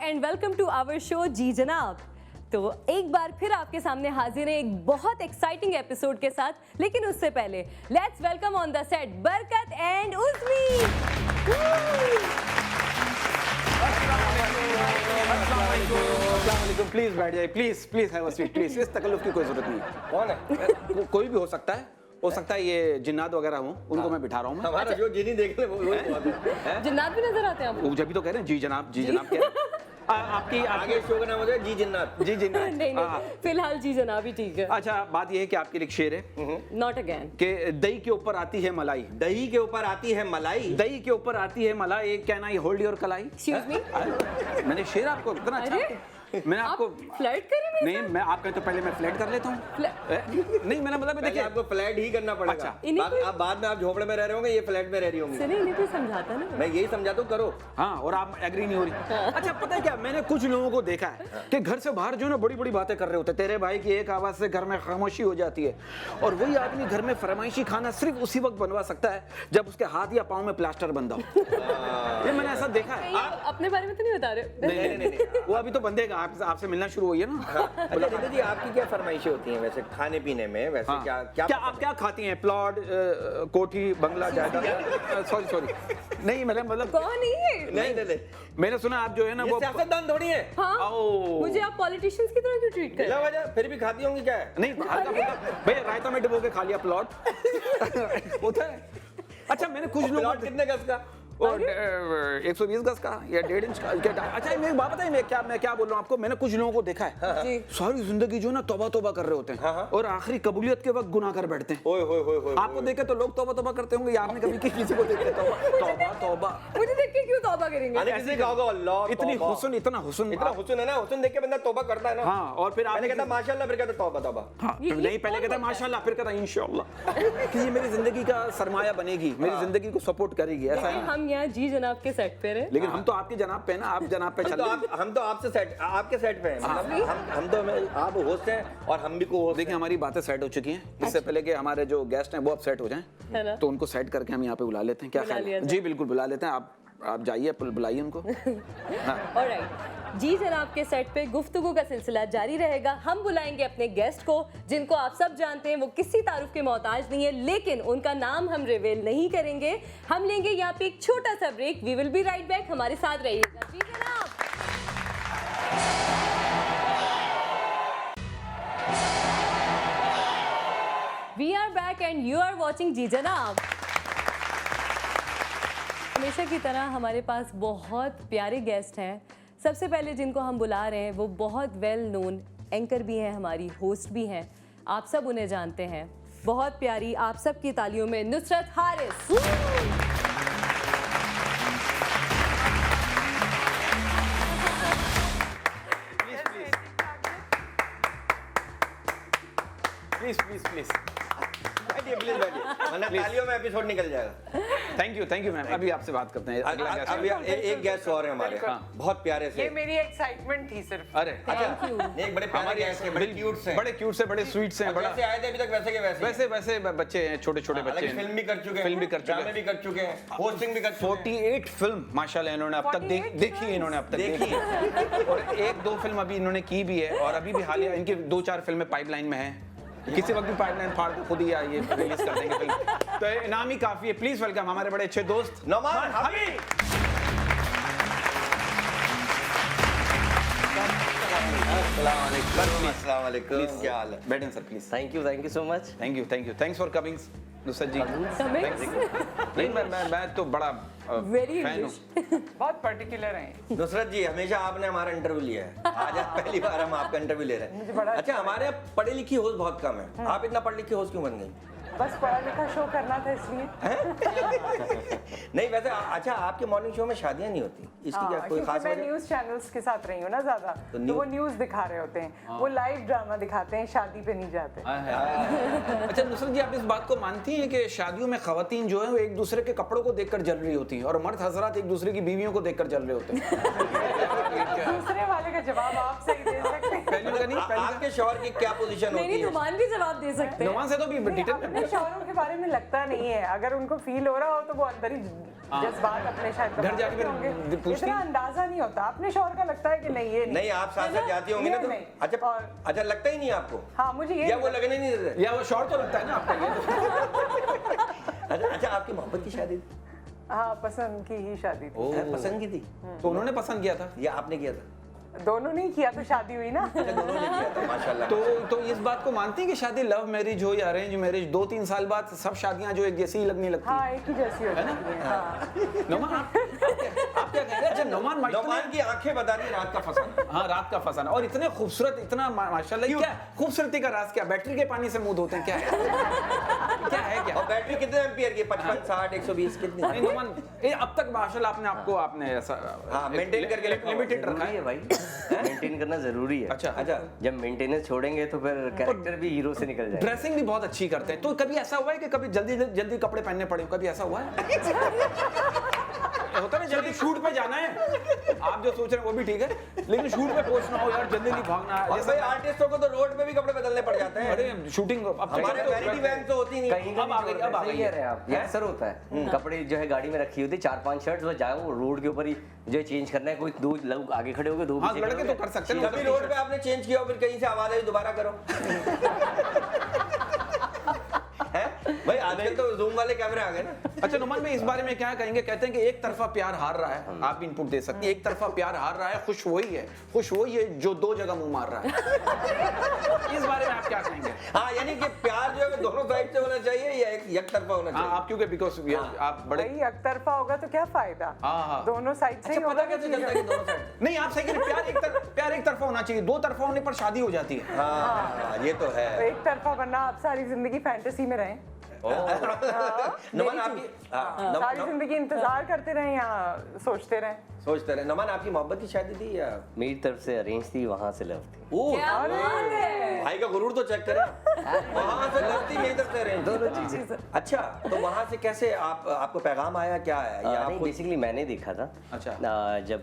And welcome to our show Ji Janab. तो एक बार फिर आपके सामने हाजिर है एक बहुत एक्साइटिंग एपिसोड के साथ, लेकिन उससे पहले let's welcome on the set बरकत एंड उज़्मी। प्लीज बैठ जाइए, please have a seat please. इस तकल्लुफ की कोई जरूरत नहीं। कौन है? कोई भी हो सकता है ये जिन्नात वगैरह हो, उनको मैं बिठा रहा हूँ। हमारा जो जिनी देख ले वो जिन्नात भी नजर आते हैं आपको? जब भी तो कह रहे हैं जी जनाब क्या आपकी आगे शो का नाम होता है जी जिन्नात। जी जिन्नात नहीं, फिलहाल जी जनाब ही ठीक है। अच्छा, बात ये है कि आपके लिए एक शेर है नॉट अगेन कि दही के ऊपर आती है मलाई, दही के ऊपर आती है मलाई, दही के ऊपर आती है मलाई, एक कहना ये होल्ड योर कलाई। एक्सक्यूज मी, मैंने शेर आपको इतना अच्छा मैंने आपको फ्लर्ट करें? नहीं, मैं आपका तो पहले मैं फ्लर्ट कर लेता हूँ। नहीं, मैंने मतलब देखिए आपको फ्लैट ही करना पड़ेगा। अच्छा। आप बाद में आप झोपड़े में रह रहे होंगे, ये फ्लैट में रह रही होंगी। नहीं कोई समझाता ना, मैं यही समझाता हूँ, करो। हाँ, और आप एग्री नहीं हो रही। अच्छा, पता है क्या, मैंने कुछ लोगों को देखा है कि घर से बाहर जो ना बड़ी बड़ी बातें कर रहे होते हैं। तेरे भाई की एक आवाज से घर में खामोशी हो जाती है, और वही आदमी घर में फरमाइशी खाना सिर्फ उसी वक्त बनवा सकता है जब उसके हाथ या पाँव में प्लास्टर बंधा हो। ये मैंने ऐसा देखा है। आप अपने बारे में तो नहीं बता रहे? नहीं, वो अभी तो बंधेगा, आपसे मिलना शुरू हुई है ना। अच्छा रितु जी, आपकी क्या फरमाइशें होती हैं वैसे खाने पीने में? वैसे हाँ। क्या आप क्या खाती हैं? प्लॉट, कोठी, बंगला, जायदाद? सॉरी नहीं, मतलब कौन है? नहीं मैंने सुना आप जो है ना वो सियासतदान थोड़ी है। हाँ, मुझे आप पॉलिटिशियंस की तरह क्यों ट्रीट कर रहे बिला हैं? वजह फिर भी खाती होंगी, क्या है? नहीं, हल्का फुल्का भैया रायता में डुबो के खा लिया प्लॉट होता है। अच्छा, मैंने कुछ लोग प्लॉट कितने गज का? 120 गज का या 1.5 इंच का। अच्छा, मैं बात बताइए, मैं क्या बोल रहा हूँ आपको। मैंने कुछ लोगों को देखा है जी। सारी जिंदगी जो ना तौबा कर रहे होते हैं, और आखिरी कबूलियत के वक्त गुनाह कर बैठते हैं। ओए आपको देखे तो लोग तौबा करते होंगे, आपने कभी किसी को देखे तौबा? मुझे देख के क्यों तौबा करेंगे? किसी का होगा अल्लाह इतना हुस्न है ना, हुस्न देख के बंदा तौबा करता है ना। हाँ, और फिर पहले कहता माशाल्लाह, फिर कहता तौबा। हाँ, नहीं, पहले कहता माशाल्लाह, फिर कहता इंशाअल्लाह कि ये मेरी जिंदगी का सरमाया बनेगी, मेरी जिंदगी को सपोर्ट करेगी। ऐसा है। हम यहाँ जी जनाब के सेट पे रहे, लेकिन हम तो आपकी जनाब पे ना, आप जनाब पे चल रहे। हम तो आपसे सेट, आपके सेट पे हैं। मतलब हम तो आप होस्ट हैं और हम भी को होस्ट। देखिए, हमारी बातें सेट हो चुकी हैं। इससे पहले कि हमारे जो गेस्ट हैं वो अब सेट हो है ना? जाएं, तो उनको सेट करके हम यहाँ पे बुला लेते हैं। क्या बुला ख्याल लिया है? जाए। जी बिल्कुल, बुला लेते हैं। आप जाइए, बुलाइए उनको। ऑलराइट, जी जनाब के सेट पे गुफ्तगू का सिलसिला जारी रहेगा। हम बुलाएंगे अपने गेस्ट को, जिनको आप सब जानते हैं। वो किसी तारुफ के मोहताज नहीं है, लेकिन उनका नाम हम रिवील नहीं करेंगे। हम लेंगे यहाँ पे एक छोटा सा break. We will be right back, हमारे साथ रहिएगा। Ji Janab. We are back and you are watching Ji Janab. हमेशा की तरह हमारे पास बहुत प्यारे गेस्ट हैं। सबसे पहले जिनको हम बुला रहे हैं वो बहुत वेल नोन एंकर भी हैं, हमारी होस्ट भी हैं। आप सब उन्हें जानते हैं। बहुत प्यारी आप सब की तालियों में नुसरत हारिस। प्लीज बैठिए, वरना तालियों में एपिसोड निकल जाएगा। Thank you ma'am. अभी आपसे बात करते हैं। अभी एक गेस्ट और है हमारे, बहुत प्यारे से। ये मेरी एक्साइटमेंट थी सिर्फ। अरे अच्छा, एक बड़े प्यारे गेस्ट हैं, बड़े क्यूट से, बड़े क्यूट से, बड़े स्वीट से हैं। बड़ा जैसे आए थे अभी तक वैसे के वैसे वैसे बच्चे हैं, छोटे बच्चे हैं। फिल्म भी कर चुके हैं, ड्रामे भी कर चुके हैं, होस्टिंग भी कर चुके हैं। 48 फिल्म माशाल्लाह इन्होंने अब तक देखी है। इन्होंने अब तक देखी है, और 1-2 फिल्म अभी इन्होंने की भी है, और अभी भी हालिया इनकी 2-4 फिल्में पाइपलाइन में हैं। किसी वक्त भी पाइपलाइन फाड़ के खुद ही ये रिलीज कर देंगे फिल्म। तो इनाम ही काफी है। प्लीज वेलकम हमारे बड़े अच्छे दोस्त नोमान हबीब। अस्सलाम वालेकुम, क्या हाल है? बैठें sir please. Thank you so much. Thank you thanks for coming Nusrat ji. नहीं, मैं तो बड़ा वेरी फैन हूँ। बहुत पर्टिकुलर हैं। नुसरत जी, हमेशा आपने हमारा इंटरव्यू लिया है, आज पहली बार हम आपका इंटरव्यू ले रहे हैं। अच्छा, हमारे यहाँ पढ़े लिखी होस्ट बहुत कम है, आप इतना पढ़ लिखी होस्ट क्यों बन गई? बस पढ़ा लिखा शो करना था इसलिए। नहीं वैसे अच्छा, आपके मॉर्निंग शो में शादियां नहीं होती, इसकी क्या कोई खास मैं वजह? न्यूज चैनल्स के साथ रही हूँ ना ज्यादा, तो वो न्यूज दिखा रहे होते हैं, वो लाइव ड्रामा दिखाते हैं, शादी पे नहीं जाते। अच्छा नुसरत जी, आप इस बात को मानती हैं कि शादियों में खवातीन जो है वो एक दूसरे के कपड़ों को देखकर जल रही होती हैं, और मर्द हजरात एक दूसरे की बीवियों को देखकर जल रहे होते हैं? दूसरे वाले का जवाब आप सही दे सकते हैं। मैंने कहा नहीं पहली आपके शौहर की क्या पोजीशन नहीं होती नहीं, है? नुमान भी जवाब दे सकते हैं। नुमान से तो भी डिटेल अपने शौहरों के बारे में लगता नहीं है, अगर उनको फील हो रहा हो तो वो अंदर ही जज्बात अपने शायद घर दबा जाके रहे फिर होंगे। पूछती इतना अंदाजा नहीं होता, अपने शौहर का लगता है कि नहीं ये नहीं, आप साथ साथ जाती होंगी ना ये तो नहीं। अच्छा और- अच्छा लगता ही नहीं आपको? हाँ मुझे ये या वो लगने नहीं देते? या वो शॉर्ट तो लगता है ना आपका ये अच्छा अच्छा, आपकी मोहब्बत की शादी थी? हाँ पसंद की ही शादी थी। पसंद की थी तो उन्होंने पसंद किया था। या आपने किया था? दोनों नहीं किया तो शादी हुई ना। अच्छा, दोनों ने किया था, माशाल्लाह। तो इस बात को मानती हैं कि शादी लव मैरिज हो या अरेंज मैरिज 2-3 साल बाद सब शादियां जो एक जैसी ही लगने लगती हाँ एक ही जैसी हो जाती है। हाँ हैं। नोमान आप क्या कह रहे हैं? अच्छा नोमान नौमान की आंखें बता रही रात का फसाना। हाँ रात का फसाना और इतने खूबसूरत इतना माशाल्लाह क्या खूबसूरती का राज क्या बैटरी के पानी से मुंह धोते हैं क्या है क्या है क्या और बैटरी कितने एम्पियर की? 55, 60, 120 कितनी? नहीं नोमान ये अब तक माशाल्लाह आपने ऐसा हाँ, maintain करके रखा हुआ। लिमिटेड रखा जरूरी है है भाई, मेंटेन करना जरूरी है। अच्छा अच्छा, जब मेंटेनेंस छोड़ेंगे तो फिर कैरेक्टर भी हीरो से निकल जाएगा। ड्रेसिंग भी बहुत अच्छी करते हैं तो कभी ऐसा हुआ है कि कभी जल्दी जल्दी कपड़े पहनने पड़े हो? कभी ऐसा हुआ है होता है ना जल्दी शूट पे जाना है आप जो सोच रहे हैं वो भी ठीक है लेकिन शूट पे पहुंचना हो यार जल्दी नहीं भागना है और भाई आर्टिस्टों को तो रोड पे भी कपड़े बदलने पड़ जाते हैं। अरे शूटिंग अब हमारे वैनिटी वैन तो होती नहीं। कहीं अब आ गई अब आ गई है आप, ये अक्सर होता है। कपड़े जो है गाड़ी में रखी होती है, 4-5 शर्ट्स, वो जाओ रोड के ऊपर ही जो है चेंज करना है, कोई दो लोग आगे खड़े हो गए, दो हाँ पीछे लड़के खड़े तो हो कर सकते हैं कभी रोड पे आपने चेंज किया हो फिर कहीं से आवाज आई दोबारा करो? है भाई, आजकल तो जूम वाले कैमरे आ गए ना। अच्छा नुमान में इस बारे में क्या कहेंगे? कहते हैं कि एक तरफा प्यार हार रहा है, आप इनपुट दे सकती हैं। एक तरफा प्यार हार रहा है, खुश वही है जो 2 जगह मुंह मार रहा है। इस बारे में आप क्या कहेंगे? हाँ, यानी कि प्यार जो है दोनों साइड से होना चाहिए या एक तरफा होना हाँ चाहिए? आप क्योंकि बिकॉज आप बड़े भाई एक तरफा होगा तो क्या फायदा, हाँ। दोनों साइड से ही अच्छा, पता होगा कैसे चलता है कि दोनों साइड? नहीं आप सही कह रहे हैं, प्यार एक तरफा होना चाहिए, 2 तरफा होने पर शादी हो जाती है। हाँ, ये तो है। एक तरफा वरना आप सारी जिंदगी फैंटेसी में रहें, नमन आपकी सारी जिंदगी इंतजार करते रहें, यहाँ सोचते रहें। सोचते रहे। नमन आपकी मोहब्बत की शादी थी या? मेरी तरफ से अरेंज थी, वहां से लव थी। ओह, क्या बात है। भाई का गुरूर तो चेक करें। वहां से लगती मेरी तरफ से अरेंज। दोनों चीजें। अच्छा, तो वहां से कैसे आपको पैगाम आया, क्या है या नहीं, आप बेसिकली मैंने देखा था। अच्छा। जब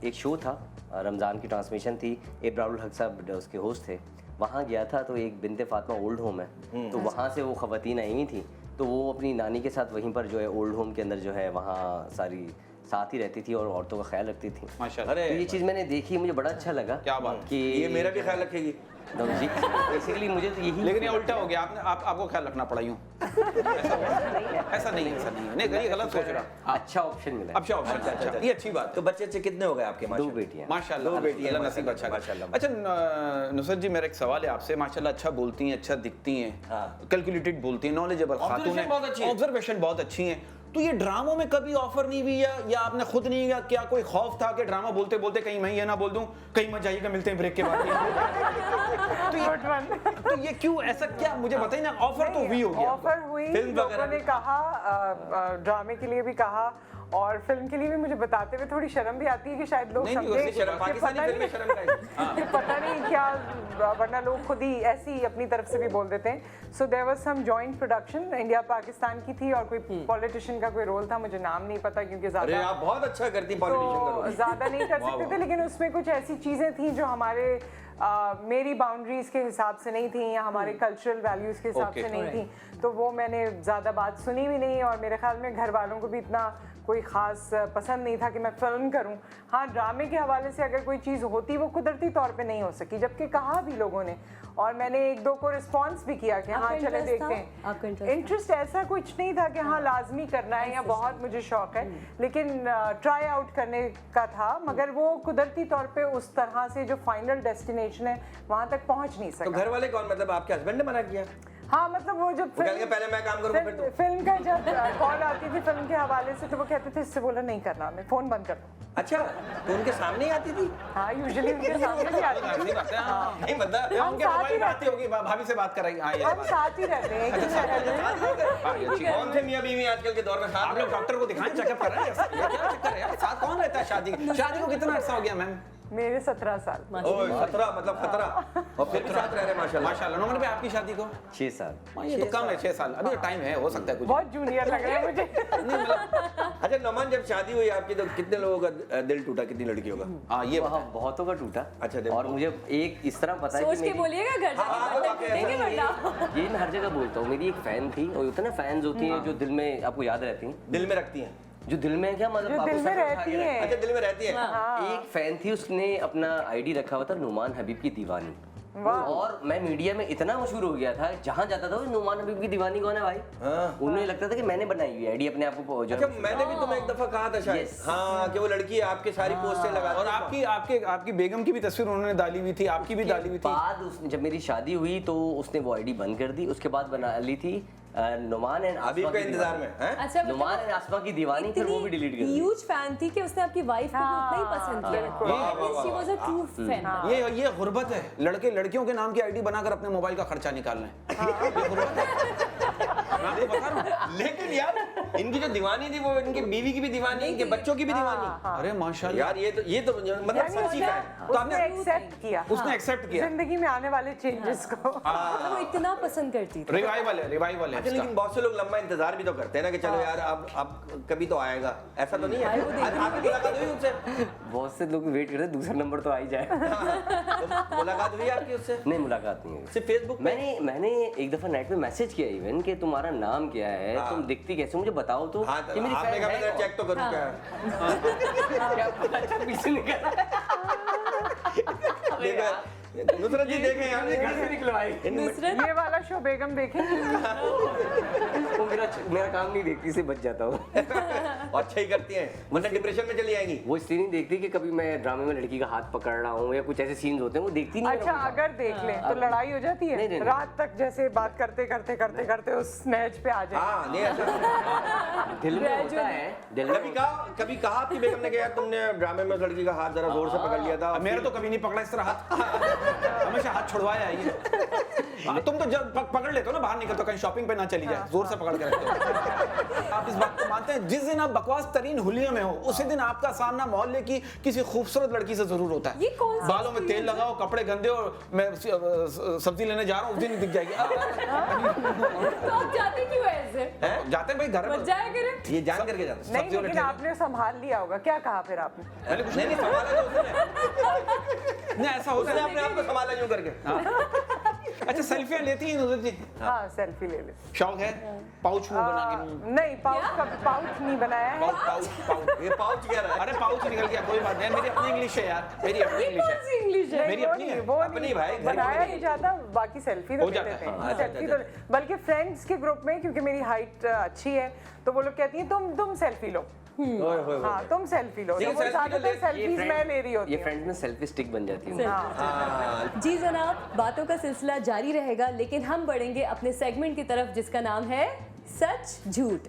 एक शो था, रमज़ान की ट्रांसमिशन थी, इब्रारुल हक साहब उसके होस्ट थे, वहाँ गया था तो एक बिनते फातिमा ओल्ड होम है, तो वहाँ से वो ख़वातीन आई हुई थी, तो वो अपनी नानी के साथ वहीं पर जो है ओल्ड होम के अंदर जो है वहाँ सारी साथ ही रहती थी और औरतों का ख्याल रखती थी। माशाल्लाह। अरे तो ये चीज़ मैंने देखी, मुझे बड़ा अच्छा लगा। क्या बात। कि ये मेरा भी ख्याल रखेगी। बेसिकली मुझे तो यही, लेकिन ये उल्टा हो गया, आपको ख्याल रखना पड़ा यूं। ऐसा नहीं है। नहीं ये गलत सोच रहा। अच्छा ऑप्शन मिला। अच्छा ऑप्शन अच्छा ये अच्छी बात। तो बच्चे कितने हो गए आपके? 2 बेटियां। माशाल्लाह, 2 बेटियां, अल्लाह नसीब अच्छा करे। माशाल्लाह। अच्छा नुसरत जी मेरा एक सवाल है आपसे, माशाल्लाह अच्छा बोलती हैं, अच्छा दिखती हैं, हाँ। कैलकुलेटेड बोलती हैं, नॉलेजेबल खातून Observation बहुत अच्छी है। ऑब्जर्वेशन बहुत अच्छी हैं। तो ये ड्रामों में कभी ऑफर नहीं हुई या आपने खुद नहीं, या क्या कोई खौफ था कि ड्रामा बोलते बोलते कहीं मैं ये ना बोल दूं, कहीं मत जाइएगा, मिलते हैं ब्रेक के बाद। तो ये क्यों ऐसा, क्या मुझे बताइए ना, ऑफर तो हुई होगी। ऑफर हुई, फिल्म लोगों वगैरह ने कहा, ड्रामे के लिए भी कहा और फिल्म के लिए भी। मुझे बताते हुए थोड़ी शर्म भी आती है कि शायद लोग नहीं, नहीं, समझें वैसे शर्म, कि पाकिस्तानी पता फिल्म में नहीं- शर्म का कि पता नहीं क्या, वरना लोग खुद ही ऐसी ही अपनी तरफ से भी बोल देते हैं। So there was some joint production, India Pakistan की थी और कोई पॉलिटिशियन का कोई रोल था, मुझे नाम नहीं पता क्योंकि अरे ज्यादा आप बहुत अच्छा करती पॉलिटिशियन तो करो। ज्यादा नहीं कर सकते थे, लेकिन उसमें कुछ ऐसी चीजें थी जो हमारे मेरी बाउंड्रीज के हिसाब से नहीं थी या हमारे कल्चरल वैल्यूज के हिसाब Okay. से नहीं थी, तो वो मैंने ज़्यादा बात सुनी भी नहीं और मेरे ख्याल में घर वालों को भी इतना कोई ख़ास पसंद नहीं था कि मैं फिल्म करूं। हाँ, ड्रामे के हवाले से अगर कोई चीज़ होती वो कुदरती तौर पे नहीं हो सकी, जबकि कहा भी लोगों ने और मैंने 1-2 को रिस्पॉन्स भी किया कि हाँ आपका चले interest देखते था? आपका हैं। interest इंटरेस्ट ऐसा कुछ नहीं था कि हाँ लाजमी करना है या बहुत मुझे शौक है, लेकिन ट्राई आउट करने का था, मगर वो कुदरती तौर पे उस तरह से जो फाइनल डेस्टिनेशन है वहाँ तक पहुँच नहीं तो सका। घर वाले कौन, मतलब आपके हस्बैंड ने मना किया? हाँ, मतलब वो जब वो कहेंगे पहले मैं काम करूंगा फिर तुम। फिल्म का जब कॉल आती थी फिल्म के हवाले से तो वो कहते थे इससे बोला नहीं करना, मैं फोन बंद कर दूं। अच्छा, तो उनके सामने ही आती थी? हाँ, यूजुअली उनके सामने भी आती थी। ऐसी बात है, हाँ। नहीं मतलब हम उनके साथ मोबाइल ही में रहते आती होगी, भाभी से बात कराई। हाँ ये हम बात। साथ ही रहते हैं, एक ही जगह में। हाँ, ये ठीक है। कौन थे मियां बीवी आजकल के दौर में साथ आप लोग डॉक्टर को दिखाएं, चेकअप कर रहे हैं, ये क्या चक्कर है यार? साथ कौन रहता है शादी को कितना अर्सा हो गया मैम? मेरे 17 साल। ओह 17 मतलब 17 और फिर भी साथ रह रहे माशाल्लाह। माशाल्लाह। नोमान भाई आपकी शादी को 6 साल। ये तो कम है, 6 साल, अभी टाइम है, हो सकता है कुछ। बहुत जूनियर लग रहे हैं मुझे। अच्छा नोमान, जब शादी हुई आपकी तो कितने लोगों का दिल टूटा, कितनी लड़कियों का? हाँ ये वहाँ बहुतों का टूटा। अच्छा, देखो। और मुझे एक इस तरह पता है सोच कि के मेरी बोलिएगा घर हाँ, जाके, हाँ, देंगे हाँ, वरना। ये मैं हर जगह बोलता हूँ। मेरी एक फैन थी, और होता है ना फैंस होती हैं जो दिल में आपको याद रहती हैं, दिल में रखती हैं? जो दिल में क्या मतलब जो आपको दिल में सर पे उठा रहती के रख- है। अच्छा दिल में रहती हैं। एक फैन थी, उसने अपना आईडी रखा हुआ था नुमान हबीब की दीवानी। और मैं मीडिया में इतना मशहूर हो गया था, जहाँ जाता था नुमान हबीब की दीवानी कौन है भाई। उन्हें लगता था कि मैंने बनाई हुई आईडी अपने आप को जो अच्छा मैंने भी तुम्हें एक दफा कहा था शायद। Yes. हाँ कि वो लड़की आपके सारी पोस्टें लगाती और है। आपकी बेगम की भी तस्वीर उन्होंने डाली हुई थी, आपकी भी डाली हुई थी। बाद जब मेरी शादी हुई तो उसने वो आईडी बंद कर दी। उसके बाद बना ली थी नुमान एंड अभी के इंतजार में हैं? अच्छा नुमान एंड आसमा की दीवानी, फिर वो भी डिलीट कर दी। ह्यूज फैन थी कि उसने आपकी वाइफ को भी उतना ही पसंद किया। She was a true fan. ये गुर्बत है, लड़के लड़कियों के नाम की आईडी बनाकर अपने मोबाइल का खर्चा निकाल रहे हैं। ये गुर्बत है। मैं आपको बता रहा हूँ। लेकिन यार इनकी जो दीवानी थी वो इनके बीवी की भी दीवानी, इनके बच्चों की भी दीवानी। अरे माशाल्लाह, यार ये तो मतलब यानी सच्ची उसने- फैन। तो आपने- उसने एक्सेप्ट किया उसने एक्सेप्ट किया। जिंदगी में आने वाले चेंजेस को। वो इतना पसंद करती थी। रिवाइवल है, रिवाइवल है अच्छा इसका। लेकिन बहुत से लोग लंबा इंतजार भी तो करते हैं ना कि चलो यार अब कभी तो आएगा, ऐसा तो नहीं है। आज आपकी मुलाकात हुई उनसे? बहुत से लोग वेट कर रहे हैं दूसरा नंबर तो आ ही जाए। तो मुलाकात हुई आपकी उससे? नहीं, मुलाकात नहीं हुई। सिर्फ फेसबुक पे? मैंने एक दफा नेट पे मैसेज किया इवन कि तुम्हारा नाम क्या है, तुम दिखती कैसे, मुझे बताओ तो। हाँ कि मेरी आपने fan कहा है मैं कौन? चेक तो करूँ क्या? क्या पता, अच्छा पीछे निकला। देखो नुसरत जी देखें यार, ये घर से निकलवाई। नुसरत ये वाला शो बेगम देखेंगे। वो मेरा काम नहीं देखती, से बच जाता हूँ। और अच्छा ही करती हैं वरना डिप्रेशन में चली जाएंगी। वो इसलिए नहीं देखती कि कभी मैं ड्रामे में लड़की का हाथ पकड़ रहा हूँ या कुछ ऐसे सीन्स होते हैं, वो देखती नहीं है। अच्छा अगर देख लें तो लड़ाई हो जाती है। नहीं। रात तक जैसे बात करते करते करते करते उस स्नैच पे आ जाए। हाँ नहीं ऐसा दिल में होता है, दिल में कभी कहा आपकी बेगम ने कि यार तुमने ड्रामे में उस लड़की का हाथ जरा जोर से पकड़ लिया था? मेरा तो कभी नहीं पकड़ा इस तरह हाथ, हमेशा हाथ छुड़वाया है ये। तुम तो जब पकड़ लेते हो ना, बाहर निकलते हो कहीं शॉपिंग पे ना चली जाए, जोर से पकड़ के रखते हो। आप इस बात को मानते हैं, जिस दिन आप बकवास तरीन हुलिया में हो उसी दिन आपका सामना मोहल्ले की किसी खूबसूरत लड़की से जरूर होता है। ये कौन सी बालों में तेल लगाओ, कपड़े गंदे हो, मैं सब्जी लेने जा रहा हूँ, उस दिन दिख जाएगी। तो आप जाते क्यों ऐसे? जाते हैं भाई घर में, बच जाया करें। ये जान करके जाते हैं। नहीं लेकिन आपने संभाल लिया होगा। क्या कहा फिर आपने? पहले कुछ नहीं संभाला तो उसने, नहीं ऐसा होता उसने है। अपने आप को संभाला यूं करके। अच्छा सेल्फियां लेती हैं नुसरत जी? हाँ सेल्फी ले ले। शौक है पाउच में बना के? नहीं पाउच नहीं बनाया है। पाउच ये पाउच क्या रहा है? अरे पाउच निकल गया, कोई बात नहीं, मेरी अपनी इंग्लिश है यार, मेरी अपनी ये इंग्लिश कौन है। सी इंग्लिश है? मेरी वो अपनी नहीं, है। वो अपनी नहीं, भाई, घर की बनाया नहीं। नहीं जाता, बाकी सेल्फी तो हो ले जाता लेते है, हैं। हाँ, सेल्फी अच्छा, तो बल्कि फ्रेंड्स के ग्रुप में, क्योंकि मेरी हाइट अच्छी है तो वो लोग कहती हैं तुम सेल्फी लो। ओए होए हाँ तुम सेल्फी लो। तो लेकिन वो selfie तो ज्यादातर ले- सेल्फीज मैं ले रही होती ये हूँ। फ्रेंड्स में सेल्फी स्टिक बन जाती है। हाँ जी जनाब, बातों का सिलसिला जारी रहेगा, लेकिन हम बढ़ेंगे अपने सेगमेंट की तरफ जिसका नाम है सच झूठ।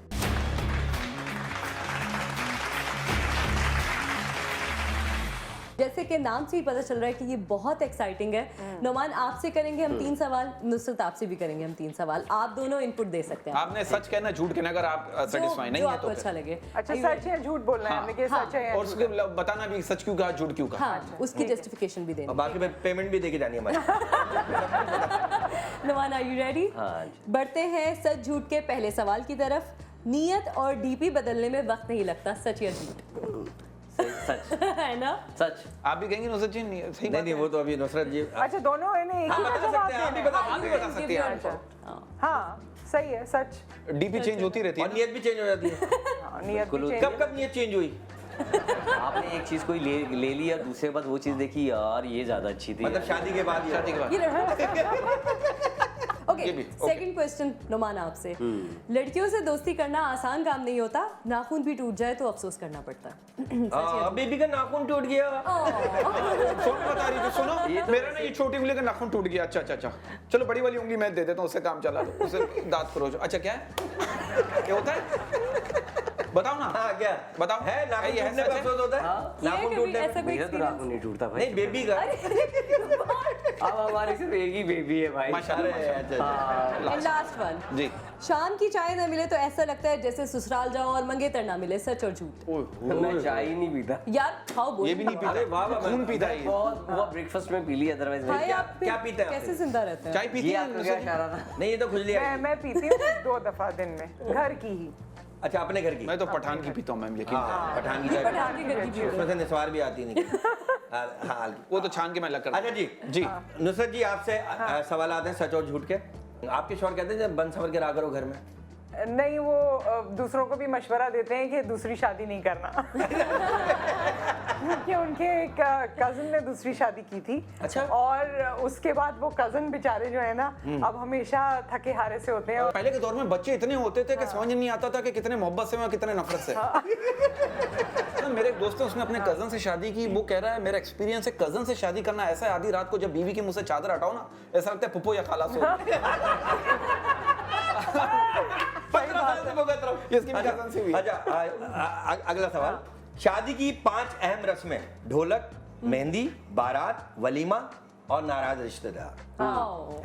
जैसे कि नाम से ही पता चल रहा है कि ये बहुत एक्साइटिंग है। नोमान आपसे करेंगे हम 3 सवाल, नुसरत आपसे भी करेंगे हम 3 सवाल। आप दोनों इनपुट दे सकते हैं। आपने सच कहना, झूठ कहना, अगर आप सेटिस्फाई नहीं जो है आपको तो अच्छा फिर। लगे। अच्छा सच है झूठ बोलना है हमने कि सच है या और झूठ उसके बताना भी सच क्यों कहा, झूठ क्यों कहा। हाँ, उसकी जस्टिफिकेशन भी और देनी। बाकी पेमेंट भी देके जानी है हमारी। Noman are you ready? हाँ। बढ़ते हैं सच झूठ के पहले सवाल की तरफ। नियत और डीपी बदलने में वक्त नहीं लगता, सच या झूठ? सच है ना? सच। आप भी कहेंगे नुसरत जी? सही नहीं बात नहीं है। वो तो अभी नुसरत जी अच्छा दोनों है ना एक आप ही बता का सकते जवाब हैं, आप भी देना बता है। आप भी बता सकती हैं। अच्छा। हाँ सही है सच। डीपी चेंज होती रहती और है। नियत भी चेंज हो जाती है। हाँ, नियत भी बिल्कुल। change कब कब नियत चेंज हुई? आपने एक चीज कोई ले ली और दूसरे के बाद वो चीज देखी, यार ये ज्यादा अच्छी थी। मतलब शादी के बाद शादी के बाद। ये रहा। ओके, ये भी, okay. सेकंड क्वेश्चन नोमान आपसे। लड़कियों से दोस्ती करना आसान काम नहीं होता, नाखून भी टूट जाए तो अफसोस करना पड़ता है। बेबी का नाखून टूट गया। सोनी बता रही थी, सुनो मेरा ना ये छोटी उंगली का नाखून टूट गया। अच्छा चलो बड़ी वाली उंगली मैं दे देता हूँ, उससे काम चला लो, उससे दांत फरोज। अच्छा क्या है, क्या होता है बताओ ना। हाँ क्या बताओ। है नाखून ये है, टूटने सच का है? अफसोस होता है? हाँ। ये नाखून कभी टूटने ऐसा कोई मेरा तो experience? नाखून नहीं टूटता भाई। नहीं बेबी का। अब हमारी सिर्फ एक ही बेबी है भाई। एंड लास्ट वन जी। शाम की चाय ना मिले तो ऐसा लगता है जैसे ससुराल जाओ और मंगेतर ना मिले, सच और झूठ? मैं चाय ही नहीं पीता। यार खाओ बोल। ये भी नहीं अरे वाह पीता, वाह, खून पीता है ये। बहुत ब्रेकफास्ट में पी ली, अदरवाइज भाई नहीं। आप क्या पीते हैं आप कैसे फिर? जिंदा रहते हैं? चाय पीती ये है आपका क्या इशारा था? नहीं ये तो खुजली है। मैं पीती हूँ 2 दफा दिन में, घर की ही। अच्छा अपने घर की? मैं तो पठान की पीता हूँ मैम, यकीन करें। हाँ, पठान की चाय पठान की गद्दी भी उसमें से निस्वार भी आती नहीं। हाँ वो तो छान के मैं अलग करता अच्छा जी जी। नुसरत जी आपसे सवाल आते हैं सच और झूठ के। आपके शौहर कहते हैं जब बन सवर के रहा करो घर में। नहीं, वो दूसरों को भी मशवरा देते हैं कि दूसरी शादी नहीं करना। क्योंकि उनके एक कजन ने दूसरी शादी की थी। अच्छा। और उसके बाद वो कजन बेचारे जो है ना, अब हमेशा थके हारे से होते हैं। पहले के दौर में बच्चे इतने होते थे कि समझ नहीं आता था कि कितने मोहब्बत से और कितने नफरत से। तो मेरे एक दोस्त है, उसने अपने कजन से शादी की। वो कह रहा है मेरा एक्सपीरियंस है कजन से शादी करना ऐसा है, आधी रात को जब बीवी के मुंह से चादर हटाओ ना, ऐसा लगता है पुप्पो या खाला सो। 15 साल से भुगत रहा हूं। ये इसकी भी cousin से हुई है। अच्छा अगला सवाल। शादी की 5 अहम रस्में: ढोलक, मेहंदी, बारात, वलीमा और नाराज रिश्तेदार।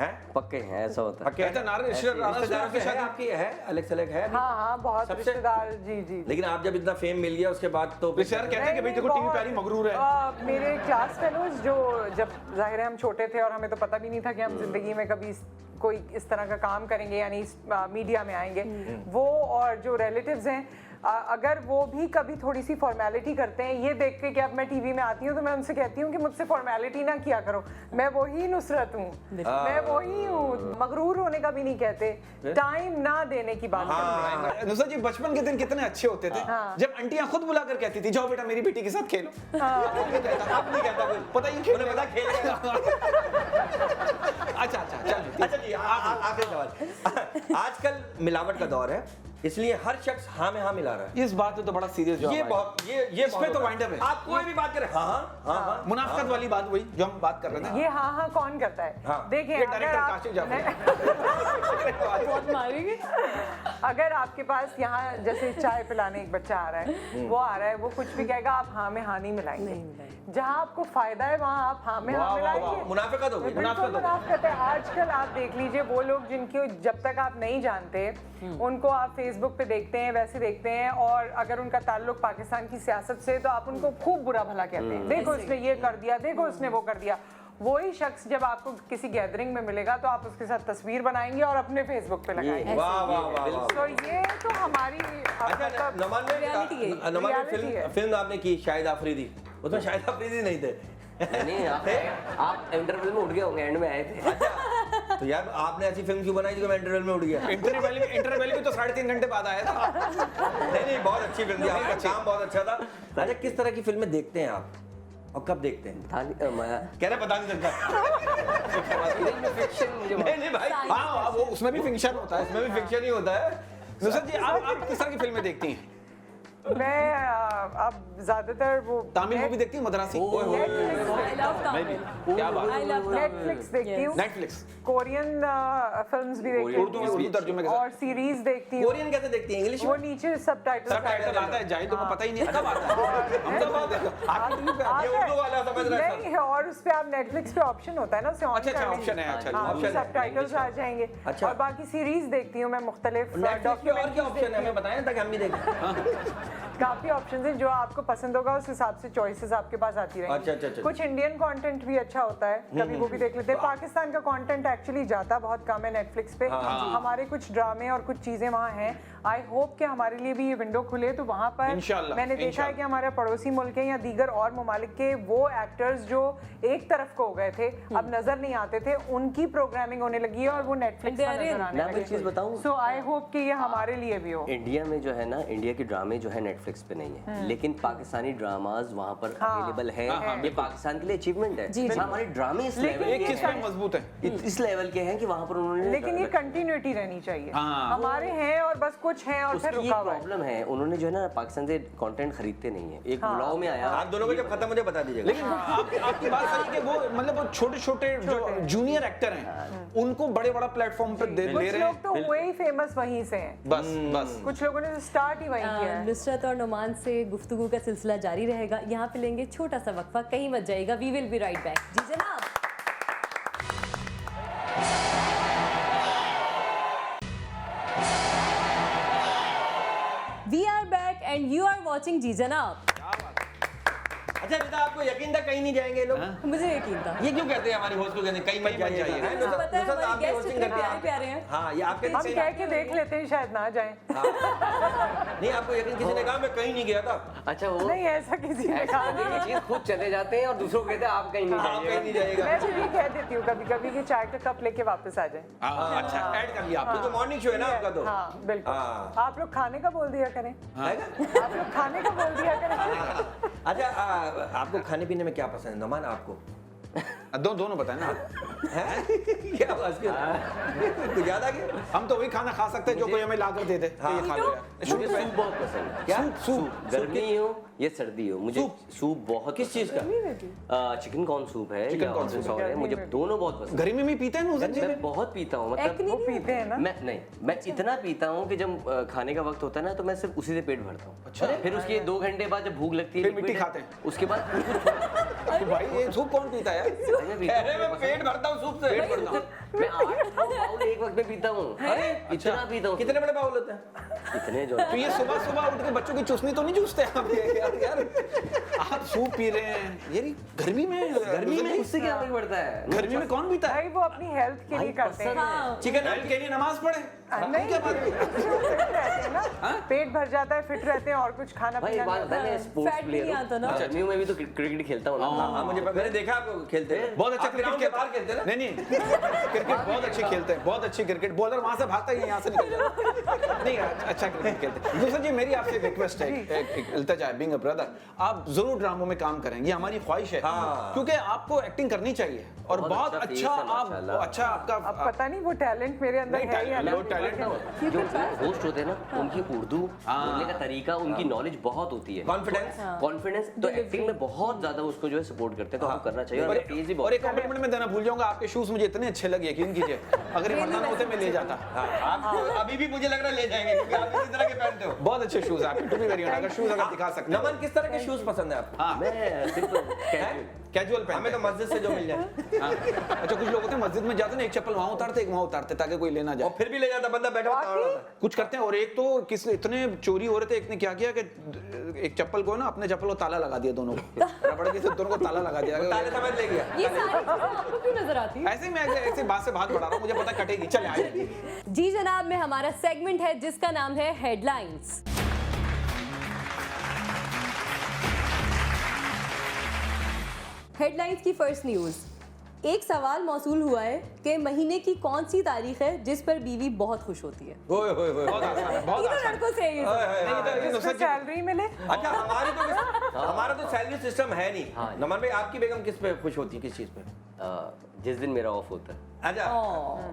हैं? पक्के हैं, ऐसा होता है। कहते हैं नारे रिश्तेदारों रिश्तेदार से है आपकी है अलग अलग है अभी? हाँ, बहुत सबसे- रिश्तेदार। जी जी। लेकिन आप जब इतना फेम मिल गया उसके बाद तो रिश्तेदार कहते हैं कि भाई देखो टीवी बहुत- प्यारी मगरूर है। मेरे क्लास फेलोज जो जब जाहिर है हम छोटे थे और हमें तो पता भी नहीं था कि हम जिंदगी में कभी कोई इस तरह का काम करेंगे, यानी मीडिया में आएंगे, वो और जो रिलेटिव्स हैं, अगर वो भी कभी थोड़ी सी फॉर्मेलिटी करते हैं, ये देख के कि अब मैं टीवी में आती हूँ तो मैं उनसे कहती हूँ कि मुझसे फॉर्मेलिटी ना किया करो, मैं वही नुसरत हूँ, मैं वही हूँ। मगरूर होने का भी नहीं कहते, टाइम ना देने की बात करते हैं। नुसरत जी बचपन के दिन कितने अच्छे होते थे जब आंटियां खुद बुलाकर कहती थी जाओ बेटा मेरी बेटी के साथ खेलो। अब नहीं कहता कोई, पता ही उन्हें पता खेलेगा। अच्छा चलिए। अच्छा जी आखिरी सवाल। आजकल मिलावट का दौर है, इसलिए हर शख्स हाँ में हाँ मिला रहा है। इस बात पे तो बड़ा सीरियस जवाब ये आया। बहुत ये इस पे तो वाइंड अप है। आप कोई भी बात करें हाँ हाँ हाँ मुनाफिकत वाली बात वही जो हम बात कर रहे थे। ये हाँ कौन करता है? हाँ। देखें, ये अगर डायरेक्टर आप काशिफ जाफरी। बहुत मारेंगे। अगर आपके पास यहाँ जैसे चाय पिलाने एक बच्चा आ रहा है, वो आ रहा है, वो कुछ भी कहेगा, आप हाँ में हाँ नहीं मिलाएंगे। जहाँ आपको फायदा है वहाँ आप हाँ में हाँ मिलाएंगे। मुनाफिकत हो गई। बिल्कुल मुनाफिकत है। आजकल आप देख लीजिए, वो लोग जिनकी जब तक आप नहीं जानते उनको आप फेसबुक पे देखते हैं, वैसे देखते हैं, और अगर उनका ताल्लुक पाकिस्तान की सियासत से तो आप उनको खूब बुरा भला कहते हैं, देखो उसने ये कर दिया, देखो उसने वो कर दिया। वही शख्स जब आपको किसी गैदरिंग में मिलेगा तो आप उसके साथ तस्वीर बनाएंगे और अपने फेसबुक पे लगाएंगे। वाह वाह वाह। तो ये तो हमारी अच्छा नमान में फिल्म आपने की शाहिद आफरीदी, उसमें शाहिद आफरीदी नहीं थे। नहीं, आप इंटरवल में उठ गए होंगे, एंड में आए थे। अच्छा तो यार आपने ऐसी फिल्म क्यों बनाई जो मैं इंटरवल में उठ गया? इंटरवल भी तो 3.5 घंटे बाद आया था। नहीं बहुत अच्छी फिल्म थी, आपका काम बहुत अच्छा था। अच्छा किस तरह की फिल्में देखते हैं आप और कब देखते हैं? कह रहे पता नहीं चलता। नहीं भाई हाँ वो उसमें भी फिक्शन होता है। इसमें भी फिक्शन ही होता है। नुसरत जी आप किस तरह की फिल्में देखती हैं? मैं अब ज्यादातर वो तामिल मूवी देखती हैं? मद्रासी? I love मैं भी। Tamil. क्या बात I है। love Tamil. नेटफ्लिक्स देखती हूँ, नेटफ्लिक्स कोरियन फिल्म्स भी देखती उर्दू हूँ तर्जुमे के साथ। और सीरीज देखती हूँ। कोरियन कैसे देखती हैं? इंग्लिश वो में? नीचे सबटाइटल सबटाइटल आता है जाहिद तुम्हें पता ही नहीं है कब आता है। हम तो बात ये उर्दू वाला समझ रहा है नहीं है, और उस पे आप नेटफ्लिक्स पे ऑप्शन होता है ना, उसे ऑन अच्छा, कर ऑप्शन है, अच्छा, ऑप्शन है, सबटाइटल्स आ जाएंगे। अच्छा। और बाकी सीरीज देखती हूँ मैं, मुख्तलिफ नेटफ्लिक्स पे और क्या ऑप्शन है हमें बताएं ताकि हम भी देखें। काफी ऑप्शंस हैं, जो आपको पसंद होगा उस हिसाब से चॉइसेस आपके पास आती रहेंगी। अच्छा। कुछ इंडियन कंटेंट भी अच्छा होता है, कभी वो भी देख लेते हैं। पाकिस्तान का कंटेंट एक्चुअली जाता बहुत कम है नेटफ्लिक्स पे। हमारे कुछ ड्रामे और कुछ चीजें वहाँ हैं। आई होप कि हमारे लिए भी ये विंडो खुले तो वहाँ पर इंशाल्लाह, मैंने देखा है कि हमारे पड़ोसी मुल्क के या दीगर और ममालिक के वो एक्टर्स जो एक तरफ को हो गए थे, अब नजर नहीं आते थे, उनकी प्रोग्रामिंग होने लगी है और वो नेटफ्लिक्स पर नजर आने मैं आपको एक चीज लगे। बताऊं, सो आई होप कि ये हमारे लिए भी हो। इंडिया में जो है ना, इंडिया के ड्रामे जो है नेटफ्लिक्स पे नहीं है, लेकिन पाकिस्तानी ड्रामाज वहाँ पर अवेलेबल है। ये पाकिस्तान के लिए अचीवमेंट है। हमारे ड्रामे इस लेवल एक के किस पे मजबूत है? इस लेवल के हैं कि वहाँ पर उन्होंने, लेकिन ये कंटिन्यूटी रहनी चाहिए। हाँ। हमारे हैं और बस कुछ हैं और फिर उसकी रुका एक हुआ है। प्रॉब्लम है, उन्होंने जो है ना पाकिस्तान से कंटेंट खरीदते नहीं है। एक बुलाओ में आया, आप दोनों को जब खत्म मुझे बता दीजिएगा। लेकिन आपकी बात सही है कि वो मतलब वो छोटे-छोटे जो जूनियर एक्टर हैं उनको बड़े-बड़ा प्लेटफॉर्म पे ले कुछ रहे लोग हैं। तो हुए ही फेमस वहीं से हैं, बस कुछ लोगों ने स्टार्ट ही वहीं किया है। नुसरत और नुमान से गुफ्तगू का सिलसिला जारी रहेगा। यहाँ पे लेंगे छोटा सा वक्फा, कहीं मत जाएगा। We will be right back. Ji Janab. We are back and you are watching जी जनाब। अच्छा बेटा, आपको यकीन था कहीं नहीं जाएंगे ये लोग? मुझे यकीन था। ये क्यों कहते हैं हमारी होस्ट को, कहते हैं कहीं मत जाइए? हैं? मुझे पता है नुसरत हमारे आपकी गेस्ट hosting इतने करते हैं। प्यारे हैं। हाँ, ये आपके हम कह के देख लेते हैं, शायद ना जाएं। नहीं, आपको यकीन किसी ने कहा मैं कहीं नहीं गया था? अच्छा वो नहीं, ऐसा किसी ने ऐसा कहा होने नहीं। की चीज खुद चले जाते हैं और दूसरों को कहते हैं आप कहीं नहीं आप कहीं नहीं जाइएगा। जाएगा। मैं भी कह देती हूँ कभी कभी कि चाय का कप लेके वापस आ जाए। अच्छा ऐड कर लिया आपने। तो मॉर्निंग शो है ना आपका तो? हाँ बिल्कुल। हाँ। आप लोग खाने का बोल दिया करें। है आप लोग खाने का बोल दिया करें। अच्छा, आपको खाने पीने में क्या पसंद है नमान? आपको दोनों बताए ना। है क्या बात कर कुछ ज्यादा क्या? हम तो वही खाना खा सकते हैं जो कोई हमें ला कर दे दे। तो ये खा लो यार। मुझे सूप बहुत पसंद है। क्या? सूप गर्मी हो या सर्दी हो, मुझे सूप बहुत किस चीज का? चिकन कॉर्न सूप है चिकन या कॉर्न ऑर्गन सूप सॉस है, मुझे दोनों बहुत पसंद गर्मी में पीते हैं ना उस है। मैं बहुत पीता हूँ, मतलब वो पीते हैं ना। मैं इतना पीता हूँ कि जब खाने का वक्त होता है ना तो मैं सिर्फ उसी से पेट भरता हूँ। अच्छा। फिर उसके 2 घंटे बाद जब भूख लगती है फिर मिट्टी liquid है, खाते हैं। उसके बाद तो भाई ये सूप कौन पीता है यार? मैं पीता हूँ, अरे मैं पेट भरता हूँ सूप से। पेट भरता हूँ। मैं 8 बाउल एक वक्त में पीता हूँ। अरे इतना पीता हूँ। कितने बड़े बाउल होते हैं? इतने जो तो ये सुबह सुबह उठ के बच्चों की चुस्नी तो नहीं चूसते आप? यार आप सूप पी रहे हैं यार, गर्मी में गर्मी में उससे क्या फर्क पड़ता है? गर्मी में कौन पीता है? भाई वो अपनी हेल्थ के लिए करते हैं। हाँ। चिकन हेल्थ के लिए नमाज पढ़े। नहीं, क्या बात है? फिट रहते हैं ना, पेट भर जाता है, फिट रहते हैं और कुछ खाना भाई पीना एक बात नहीं बता, मैं फैट स्पोर्ट्स भी प्लेयर नहीं आता ना। हूँ। गर्मियों में भी तो क्रिकेट खेलता हूँ ना। हाँ, मैंने देखा आपको खेलते हैं। बहुत अच्छा आप ग्राउंड क्रिकेट के बाहर खेलते हैं ना? नहीं क्रिकेट बहुत अच्छी खेलते हैं, बहुत अच्छी क्रिकेट। बॉलर वहां से भागता है, यहाँ से निकल जाता है। नहीं अच्छा क्रिकेट खेलते हैं। दूसरा जी मेरी आपसे रिक्वेस्ट है, एक इल्तिजा, बीइंग अ ब्रदर, आप जरूर ड्रामों में काम करेंगे, हमारी ख्वाहिश है। हाँ। क्योंकि आपको एक्टिंग करनी चाहिए और बहुत बहुत अच्छा face अच्छा है, आप माशाल्लाह। अच्छा आपका अब पता नहीं वो टैलेंट मेरे अंदर नहीं, है या talent- लो नहीं, talent लेकिन- जो होस्ट होते हैं ना, उनकी उर्दू बोलने का तरीका, उनकी नॉलेज बहुत होती है। कॉन्फिडेंस। कॉन्फिडेंस तो एक्टिंग में बहुत ज्यादा उसको जो है सपोर्ट करते हैं, तो आपको करना चाहिए। और और फेस भी और बहुत एक कॉम्प्लीमेंट में देना भूल जाऊंगा, आपके शूज मुझे इतने अच्छे लगे, यकीन कीजिए अगर ये मर्दाना होते मैं ले जाता। आपको अभी भी मुझे लग रहा है ले जाएंगे, क्योंकि आप इसी तरह के पहनते हो। बहुत अच्छे शूज आपके, टू बी वेरी ऑनेस्ट, अगर शूज अगर दिखा सकते नमन, किस तरह के शूज पसंद है आपको? हाँ मैं सिर्फ कैजुअल हमें पहनते तो मस्जिद से जो मिल जाए। हाँ। अच्छा कुछ लोग होते हैं मस्जिद में जाते हैं ना, एक चप्पल वहां उतारते एक वहां उतारते ताकि कोई लेना और जाए। फिर भी ले जाता बंदा बैठा हुआ ताड़ रहा था। कुछ करते हैं। और एक तो किस इतने चोरी हो रहे थे, एक ने क्या किया कि एक चप्पल को ना, अपने चप्पल को ताला लगा दिया, दोनों को रबड़ के से दोनों को ताला लगा दिया। ताले समझ ले गया। ये सारी चीजें आपको क्यों नजर आती है? ऐसे ही मैं ऐसे बात से बात बढ़ा रहा हूँ, मुझे पता कटेगी। चले आइए। जी जनाब में हमारा सेगमेंट है जिसका नाम है हेडलाइंस। हेडलाइंस की फर्स्ट न्यूज। एक सवाल मौसूल हुआ है कि महीने की कौन सी तारीख है जिस पर बीवी बहुत खुश होती है? ओए ओए ओए। बहुत आसान है, बहुत तीनों आसान है। लड़कों से है ये सवाल। नहीं, तो ये जिसमें नुसरत जी- सैलरी मिले। अच्छा, हमारा तो सैलरी सिस्टम है नहीं। नमन भाई, आपकी बेगम किस पे खुश होती है, किस चीज पे? जिस दिन मेरा ऑफ होता है। अच्छा,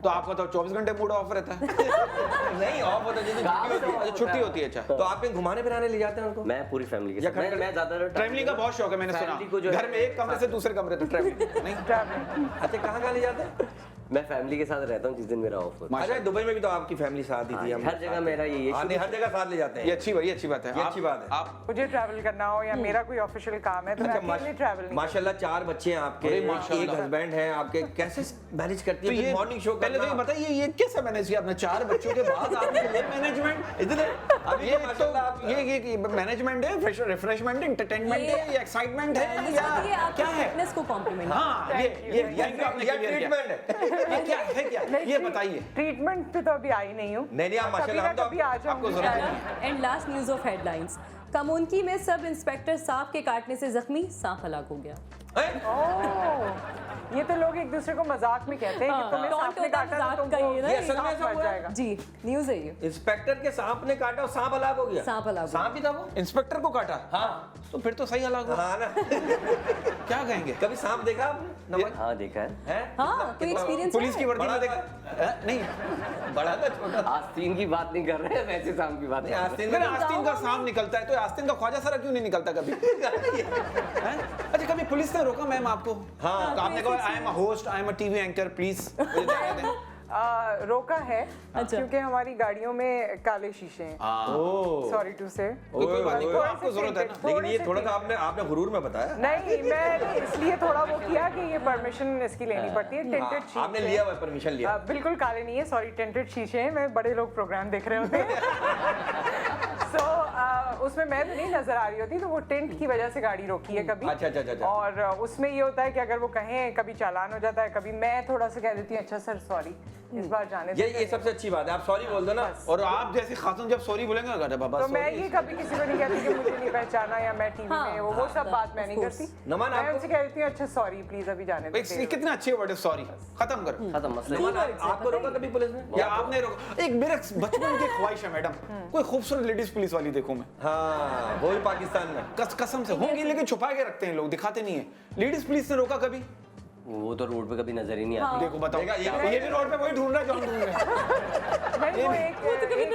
तो आपका तो 24 घंटे मूड ऑफ रहता है। नहीं ऑफ होता है, जिस दिन छुट्टी होती है। अच्छा, छुट्टी होती है। अच्छा तो आप कहीं घुमाने फिराने ले जाते हैं उनको? मैं पूरी फैमिली के या साथ मैं ज्यादा ट्रैवलिंग का बहुत शौक है, मैंने Family को जो सुना। है- घर में एक कमरे से दूसरे कमरे तक ट्रैवलिंग नहीं। अच्छा, कहाँ ले जाते हैं? मैं फैमिली के साथ रहता हूँ जिस दिन मेरा ऑफ होता है। अच्छा, दुबई में भी तो आपकी फैमिली साथ ही थी। हम हर जगह मेरा ये हाँ, नहीं, हर जगह साथ ले जाते ये हैं। अच्छी बात है। ये अच्छी बात है। आप मुझे ट्रैवल करना हो या मेरा कोई ऑफिशियल काम है तो मैं अच्छा, अकेले ट्रैवल नहीं माशाल्लाह 4 बच्चे हैं आपके, अरे एक माशाल्लाह। हस्बैंड है आपके, कैसे मैनेज करती तो है ये मॉर्निंग शो पहले तो ये करना? बताइए, ये कैसे मैनेज किया आपने 4 बच्चों के बाद? आपने ये मैनेजमेंट इतने अभी ये तो माशाल्लाह आप ये मैनेजमेंट है, रिफ्रेशमेंट, एंटरटेनमेंट है, ये एक्साइटमेंट है ये या आपकी क्या है? फिटनेस को कॉम्प्लीमेंट। हाँ, ये आपने ये clear किया। ट्रीटमेंट है। ये क्या है? क्या ये बताइए। ट्रीटमेंट पे तो अभी आई नहीं हूँ। नहीं आप कभी माशाल्लाह ना हम तो कभी आ आपको जाऊंगी जरूरत शायद। है। And last news of headlines. कमुनकी में सब इंस्पेक्टर सांप के काटने से जख्मी, सांप हलाक हो गया। ओह, ये तो लोग एक दूसरे को मजाक में कहते हैं कि तुम्हें टॉन्ट सांप ने होता है, काटा तो मजाक का ये ना, ये असल में सांप ऐसा मर हुआ है? जाएगा। जी न्यूज है ये। इंस्पेक्टर के सांप ने काटा और सांप हलाक हो गया। सांप हलाक हो सांप ही था वो। इंस्पेक्टर को काटा? हाँ तो फिर तो सही हलाक हुआ। हाँ ना। क्या कहेंगे? कभी सांप देखा आपने? नमन? हाँ देखा है। हैं? हाँ कोई एक्सपीरियंस पुलिस की वर्दी बड़ा में देखा? नहीं, बड़ा था छोटा था? आस्तीन की बात नहीं कर रहे हैं, वैसे शाम की बात नहीं, कर रहे हैं। आस्तीन मेरा में आस्तीन का सांप निकलता है तो आस्तीन का ख्वाजा सारा क्यों नहीं निकलता कभी? हैं? अच्छा कभी पुलिस ने रोका मैम आपको? हाँ। तो आपने कहा I am a host, I am a TV anchor, please मुझे देखने दें। रोका है अच्छा। क्योंकि हमारी गाड़ियों में काले शीशे हैं। ओह। सॉरी टू से। कोई बात नहीं, ओए, ओए, आपको जरूरत है ना। लेकिन ये थोड़ा सा आपने गुरूर में बताया। नहीं, मैंने इसलिए थोड़ा वो किया कि ये परमिशन इसकी लेनी पड़ती है। हाँ, टेंटेड शीशे आपने लिया हुआ परमिशन लिया। बिल्कुल काले नहीं है, सॉरी, टेंटेड शीशे हैं। मैं बड़े लोग प्रोग्राम देख रहे होते हैं। सो उसमें मैं तो नहीं नजर आ रही होती, तो वो टेंट की वजह से गाड़ी रोकी है कभी। अच्छा। और उसमें ये होता है कि अगर वो कहें, कभी चालान हो जाता है, कभी मैं थोड़ा सा कह देती हूँ अच्छा सर सॉरी इस बार जाने दो। ये सबसे अच्छी बात है, आप सॉरी बोल दो ना। और आप जैसी खातून जब सॉरी बोलेंगे ना, अरे बाबा तो मैं sorry। ये कभी किसी को नहीं कहती कि मुझे नहीं पहचाना या मैं टीवी में वो सब बात मैं नहीं करती। नमन, मैं आपको- उनसे कह देती हूँ अच्छा सॉरी प्लीज अभी जाने दो। एक कितने अच्छे वर्ड है सॉरी, खत्म कर। खत्म मसला नमन, आपको रोका कभी पुलिस ने? या आपने रोका? एक मेरे बचपन की ख्वाहिश है मैडम, कोई खूबसूरत लेडीज पुलिस वाली देखूं मैं। हाँ, वो भी पाकिस्तान में। कसम से होंगी, लेकिन छुपा के रखते हैं लोग, दिखाते नहीं है। लेडीज पुलिस ने रोका कभी? वो तो रोड पे कभी नजर ही नहीं आती। देखो बताओ, देखा, ये भी रोड पे वही ढूंढ रहा है जो हम ढूंढ रहे हैं। नहीं वो एक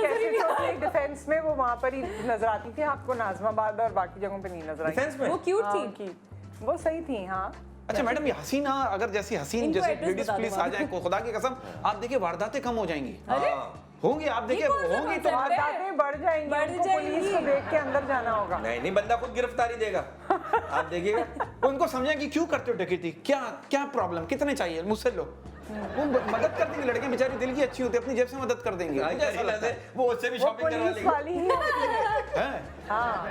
ऐसे तो अपने डिफेंस में वो वहाँ पर ही नजर आती थी आपको, नाजमाबाद और बाकी जगहों पे नहीं नजर आई। डिफेंस में? वो क्यूट हाँ, थी। वो सही थी हाँ। अच्छा मैडम, ये हसीना अगर जैसी हसीन इनको जैसे एड्रेस लेडीज बता दो पुलिस आ आप। जाए, खुदा की कसम आप देखिए वारदातें कम हो जाएंगी। हाँ। होंगी, आप देखिए कौन सा होंगी तो concept है? वारदातें बढ़ जाएंगी, बढ़ उनको जाएंगी। पुलिस को देख के अंदर जाना होगा। नहीं, बंदा खुद गिरफ्तारी देगा, आप देखिएगा। उनको समझा कि क्यों करते हो डकैती, क्या प्रॉब्लम, कितने चाहिए मुझसे लो। वो मदद कर देंगे, लड़कियां बेचारी दिल की अच्छी होती है, अपनी जेब से मदद कर देंगे। मुझे ऐसा लगता है। वो उससे भी वो शॉपिंग करवा पुलिस लेगी। वाली ही होती है। हैं? हाँ,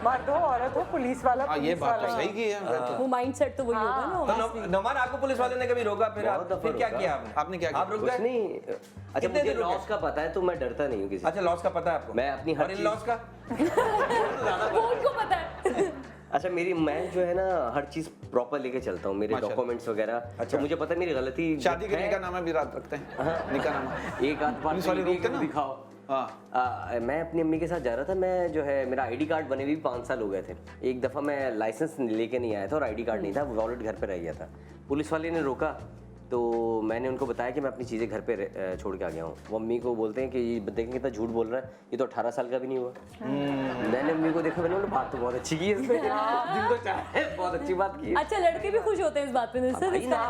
मर्द हो औरत हो, पुलिस वाला हाँ, ये पुलिस बात तो वाला सही ही। की है। वो माइंडसेट तो वही होगा तो ना obviously। नमन, आपको पुलिस वाले ने कभी रोका, फिर बहुत दफा फिर क्या रोका। किया आपने? आपने क्या किया? आप रुक कुछ गए? नहीं। अच्छा, कितने मुझे दिन रुके? लॉस का पता है तो मैं डरता नहीं हूँ किसी से। अच्छा, लॉस का पता है आपको? मैं अपनी हर और इन चीज- लॉस का? वो उनको पता है। अच्छा, मैं जो है ना हर चीज प्रॉपर लेके चलता हूँ, मेरे माशाल्लाह। डॉक्यूमेंट्स वगैरह। अच्छा। तो मुझे पता है मेरी गलती शादी के है। निकाह नामा भी रात रखते हैं, निकाह नामा। एक आध बार पुलिस वाले रोकते ना? दिखाओ। हाँ। मैं अपनी अम्मी के साथ जा रहा था, मैं जो है मेरा आईडी कार्ड बने हुए भी 5 साल हो गए थे। एक दफ़ा मैं लाइसेंस लेके नहीं आया था और आईडी कार्ड नहीं था, वॉलेट घर पे रह गया था। पुलिस वाले ने रोका तो मैंने उनको बताया कि मैं अपनी चीज़ें घर पे छोड़ के आ गया हूँ। वो अम्मी को बोलते हैं कि ये देखें कितना झूठ बोल रहा है, ये तो 18 साल का भी नहीं हुआ। मैंने अम्मी को देखा, मैंने बोला बात तो बहुत अच्छी की है इसने, दिल तो चाहे, बहुत अच्छी बात की है। अच्छा, लड़के भी खुश होते हैं इस बात पे सर, भाई, इसका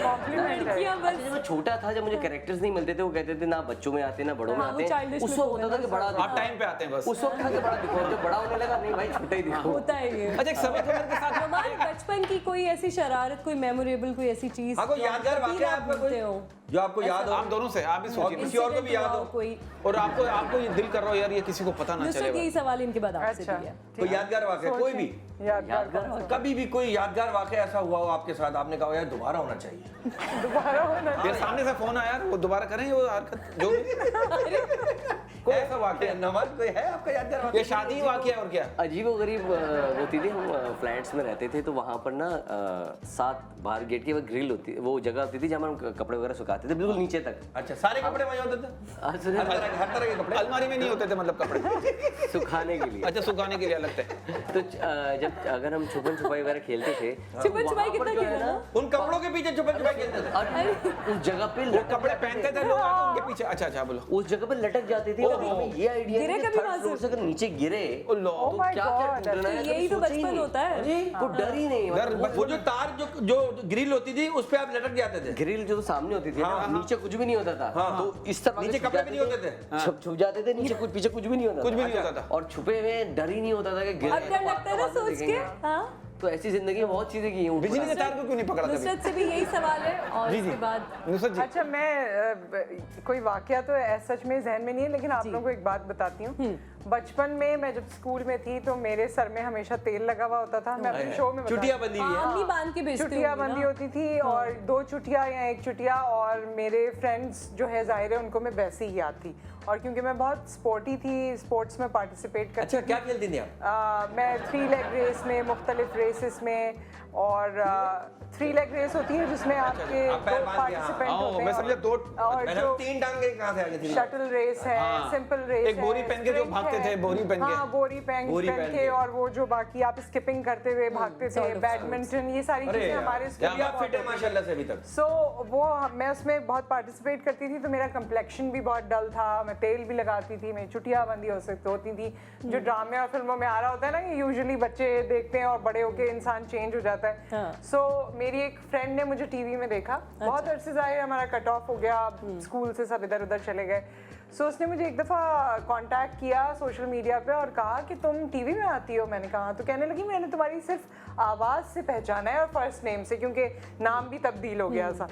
Compliment है। लड़कियां बस जब मैं छोटा था, जब मुझे कैरेक्टर्स नहीं मिलते थे, वो कहते थे ना बच्चों में आते ना बड़ों में हाँ, वो आते हैं। childish उस look वक्त हो होता था कि बड़ा आप दिखो। टाइम पे आते हैं बस। उस वक्त था कि बड़ा दिखो, जब बड़ा होने लगा नहीं भाई छोटा ही दिखो। होता है ये। अच्छा, एक सबर खबर के साथ हमारे बचपन की कोई ऐसी शरारत, कोई मेमोरेबल, कोई ऐसी चीज हाँ, कोई जो यादगार कभी वाकया ना आपका कोई? भूलते हो? जो आपको याद हो? आप दोनों से आप भी सोचिए, किसी और को भी याद हो? कोई और आपको ये दिल कर रहा हो यार, ये किसी को पता ना नुसरत, चले। यही सवाल इनके बाद आपसे अच्छा, दिया। कोई यादगार वाकया, कोई भी यादगार कौन सा? कभी भी कोई यादगार वाकया ऐसा हुआ हो आपके साथ, आपने कहा हो यार दोबारा होना चाहिए? दोबारा होना यार सामने से फोन आया, वो दोबारा करें वो हरकत जो भी। कोई ऐसा वाकया, नमन, कोई है आपका यादगार ये वाकया? शादी ही वाकया और क्या? अजीब व गरीब होती थी। हम फ्लैट्स में रहते थे तो वहाँ पर ना साथ बाहर गेट की वो ग्रिल होती, वो जगह होती थी जहाँ हम कपड़े वगैरह सुखाते थे, बिल्कुल नीचे तक। अच्छा, सारे कपड़े वहीं होते थे? हर तरह के कपड़े? अलमारी में नहीं होते थे मतलब कपड़े? सुखाने के लिए। अच्छा, सुखाने के लिए अलग थे। तो जब अगर हम छुपन छुपाई वगैरह खेलते थे, छुपन छुपाई वहाँ पर कितना जो है खेला ना, ना? उन कपड़ों के पीछे छुपे छुपे खेलते थे? और उस जगह पे वो कपड़े पहनते थे लोग आके उनके पीछे। अच्छा बोलो। उस जगह पे लटक जाती थी। और हमें ये आइडिया गिरे है कि कभी थर्ड वहाँ फ्लोर से अगर नीचे गिरे ओ लो। Oh my क्या क्या God, ढूंढना है, तो यही तो सोचा ही बचपन नहीं। होता है। अरे, कोई डर ही नहीं। डर- मतलब वो जो तार जो ग्रिल होती थी उस पे आप लटक जाते थे? ग्रिल जो सामने होती थी ना, नीचे कुछ भी नहीं होता था। हाँ, तो इस तरह नीचे छुप कपड़े भी जाते नहीं होते थे? छुप जाते थे नीचे, कुछ पीछे कुछ भी नहीं होता कुछ भी था। नहीं होता था। और छुपे हुए डर ही नहीं होता था कि गिरे अब डर लगता है ना तो सोच के। देखेंगे। हाँ, तो ऐसी जिंदगी में बहुत चीजें की हैं। बिजली के तार को क्यों नहीं पकड़ा कभी? नुसरत से भी यही सवाल है और जी उसके बाद नुसरत जी। अच्छा कोई वाकया तो सच में जहन में नहीं है, लेकिन आप लोगों को एक बात बताती हूँ। बचपन में मैं जब स्कूल में थी तो मेरे सर में हमेशा तेल लगा हुआ होता था। मैं अपने शो में चुटिया बंदी हुई है? आमनी बांध के बेचते चुटिया होंगे ना। बंदी होती थी और 2 चुटिया या 1 चुटिया, और मेरे फ्रेंड्स जो है जाहिर है उनको मैं वैसे ही याद थी। और क्योंकि मैं बहुत स्पोर्टी थी, स्पोर्ट्स में पार्टिसिपेट करती अच्छा, क्या खेलती थी आप? मैं 3 लेग रेस में, मुख्तलिफ रेसेस में, और 3 लेग रेस होती है जिसमें आपके आप पैर 2 बांध के, पार्टिसिपेंट हाँ, होते हैं। मैं समझा 2 और मैंने जो 3 टांगे कहाँ से आ गई थी? शटल रेस है, हाँ। सिंपल रेस एक बोरी पहन के जो sprint भागते है। थे, बोरी पहन के। हाँ, बोरी पहन बोरी पहन पहन के, के। और वो जो बाकी आप स्किपिंग करते हुए भागते थे, बैडमिंटन, ये सारी अरे चीजें यार, हमारे क्या स्कूल बात, फिट है माशाल्लाह से अभी तक। सो वो मैं उसमें बहुत पार्टिसिपेट करती थी, तो मेरा कम्प्लेक्शन भी बहुत डल था, मैं तेल भी लगाती थी, मैं चुटिया बंदी होती थी। जो ड्रामे और फिल्मों में आ रहा होता है ना कि यूजुअली बच्चे देखते हैं और बड़े होके इंसान चेंज हो जाता है। हाँ। सो मेरी एक फ्रेंड ने मुझे टीवी में देखा, बहुत अरसे जाहिर हमारा कट ऑफ हो गया, स्कूल से सब इधर उधर चले गए। सो उसने मुझे एक दफ़ा कांटेक्ट किया सोशल मीडिया पे और कहा कि तुम टीवी में आती हो। मैंने कहा, तो कहने लगी मैंने तुम्हारी सिर्फ आवाज़ से पहचाना है और फर्स्ट नेम से, क्योंकि नाम भी तब्दील हो गया था।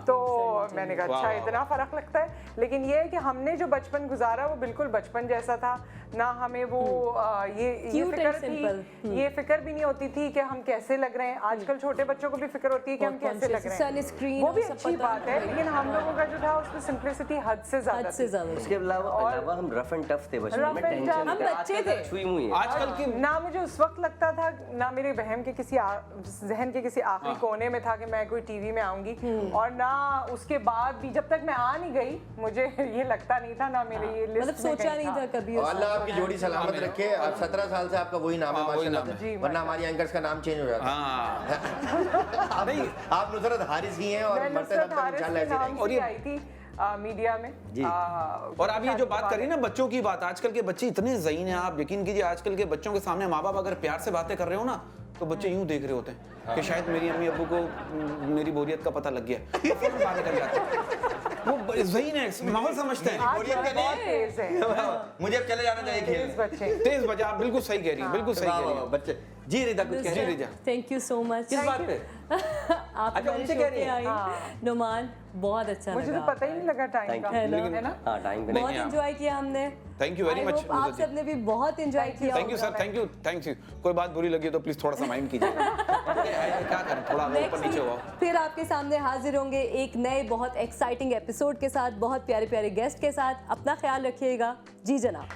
तो मैंने कहा अच्छा, इतना फ़र्क लगता है। लेकिन ये है कि हमने जो बचपन गुजारा वो बिल्कुल बचपन जैसा था। ना हमें वो ये Cute फिक्र and simple. थी, ये फिक्र भी नहीं होती थी कि हम कैसे लग रहे हैं। आजकल छोटे बच्चों को भी फिक्र होती है कि हम कैसे लग रहे हैं, Sunscreen वो भी और सब अच्छी पता बात है, लेकिन हम लोगों का जो था उसमें सिंप्लिसिटी हद से हद ज्यादा से थी। ज्यादा उसके अलावा हम रफ एंड टफ थे बचपन Rough में, and टेंशन tough. हम बच्चे थे। छुई मुई है। आजकल की ना मुझे उस वक्त लगता था, ना मेरे वहम के किसी जहन के किसी आखिरी कोने में था कि मैं कोई टीवी में आऊंगी, और ना उसके बाद भी जब तक मैं आ नहीं गई मुझे ये लगता नहीं था, ना मेरे ये मतलब लिस्ट में सोचा कहीं नहीं था कभी और उस अल्लाह आपकी जोड़ी सलामत रखे। आप 17 साल से आपका वही नाम है हाँ, वही माशाल्लाह, नाम है। वरना हमारी एंकर्स का नाम चेंज हो जाता। हाँ नहीं आप नुसरत हारिस ही हैं और मैं मरते नुसरत दम तक हारिस इंशाल्लाह के ऐसे नाम रहेंगे। और से ये- आई थी मीडिया में जी। और आप ये जो बात करी ना बच्चों की बात, आजकल के बच्चे इतने ज़हीन हैं, आप यकीन कीजिए आजकल के बच्चों के सामने माँ बाप अगर प्यार से बातें कर रहे हो ना तो बच्चे यूं देख रहे होते हैं कि शायद मेरी अम्मी अब्बू को मेरी बोरियत का पता लग गया, तो फौरन बातें कर जाते हैं। वो ज़हीन है, माहौल समझते हैं। आज बोलिए क्या बहुत तेज है, मुझे अब चले जाना चाहिए तेज खेलने। बच्चे। तेज बजा, आप बिल्कुल सही कह रही हैं, बिल्कुल सही वाह, कह वाह, रही वाह, हैं। बच्चे जी रिदा कुछ कह रही हैं? Riza. Thank you so much. किस बात पे? आप अच्छा, हमारे उनसे शो कह रही पे हैं? आई नुमान, बहुत अच्छा मुझे तो लगा। पता ही नहीं लगा टाइम Thank का, you. है ना? हाँ टाइम पे बहुत नहीं, एंजॉय किया हमने। Thank you very I much, hope आप नुसरत जी। सबने भी बहुत एंजॉय किया थैंक यू होगा। Sir, thank you. कोई बात बुरी लगी तो प्लीज थोड़ा सा माइंड कीजिए। क्या करें, थोड़ा ऊपर नेक्स्ट नीचे हुआ। वीक फिर आपके सामने हाजिर होंगे एक नए बहुत एक्साइटिंग एपिसोड के साथ, बहुत प्यारे प्यारे गेस्ट के साथ। अपना ख्याल रखिएगा। जी जनाब।